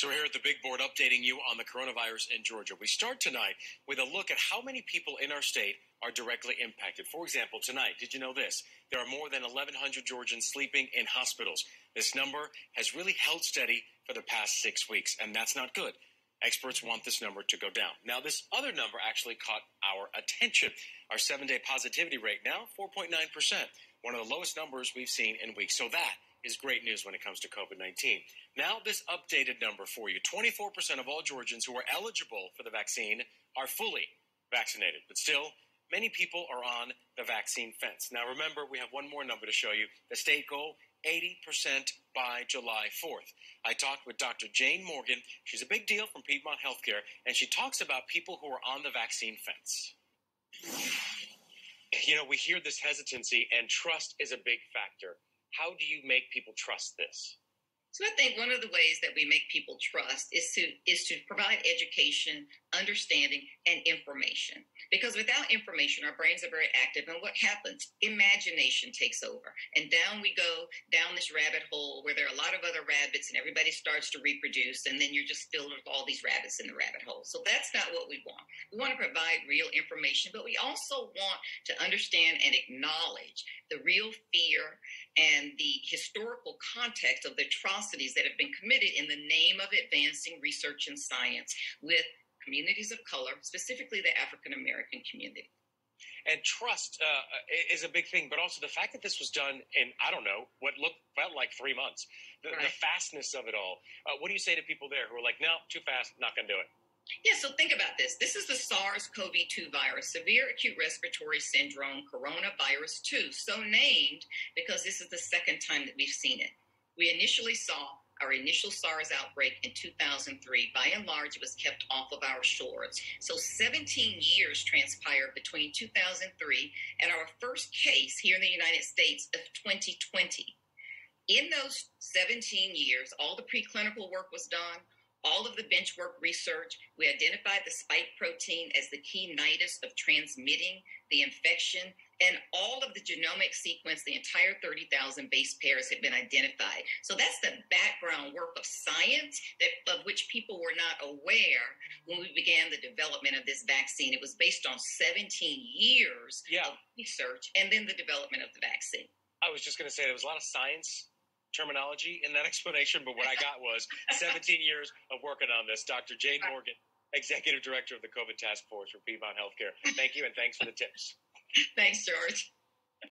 So we're here at the big board updating you on the coronavirus in Georgia. We start tonight with a look at how many people in our state are directly impacted. For example, tonight, did you know this? There are more than 1,100 Georgians sleeping in hospitals. This number has really held steady for the past 6 weeks, and that's not good. Experts want this number to go down. Now, this other number actually caught our attention. Our 7-day positivity rate now, 4.9%, one of the lowest numbers we've seen in weeks. So that is great news when it comes to COVID-19. Now, this updated number for you. 24% of all Georgians who are eligible for the vaccine are fully vaccinated. But still, many people are on the vaccine fence. Now, remember, we have one more number to show you. The state goal, 80% by July 4th. I talked with Dr. Jane Morgan. She's a big deal from Piedmont Healthcare, and she talks about people who are on the vaccine fence. You know, we hear this hesitancy, and trust is a big factor. How do you make people trust this? So I think one of the ways that we make people trust is to provide education, understanding, and information. Because without information, our brains are very active. And what happens? Imagination takes over. And down we go, down this rabbit hole where there are a lot of other rabbits and everybody starts to reproduce. And then you're just filled with all these rabbits in the rabbit hole. So that's not what we want. We want to provide real information, but we also want to understand and acknowledge the real fear and the historical context of the atrocities that have been committed in the name of advancing research and science with communities of color, specifically the African American community. And trust is a big thing, but also the fact that this was done in, I don't know, felt like 3 months. The fastness of it all. What do you say to people there who are like, no, too fast, not going to do it? Yeah, so think about this. This is the SARS-CoV-2 virus, severe acute respiratory syndrome, coronavirus 2, so named because this is the second time that we've seen it. We initially saw our initial SARS outbreak in 2003. By and large, it was kept off of our shores. So 17 years transpired between 2003 and our first case here in the United States of 2020. In those 17 years, all the preclinical work was done. All of the bench work research, we identified the spike protein as the key nidus of transmitting the infection, and all of the genomic sequence, the entire 30,000 base pairs have been identified. So that's the background work of science of which people were not aware when we began the development of this vaccine. It was based on 17 years of research and then the development of the vaccine. I was just going to say there was a lot of science terminology in that explanation, but what I got was 17 years of working on this. Dr. Jane Morgan, Executive Director of the COVID Task Force for Piedmont Healthcare. Thank you, and thanks for the tips. Thanks, George.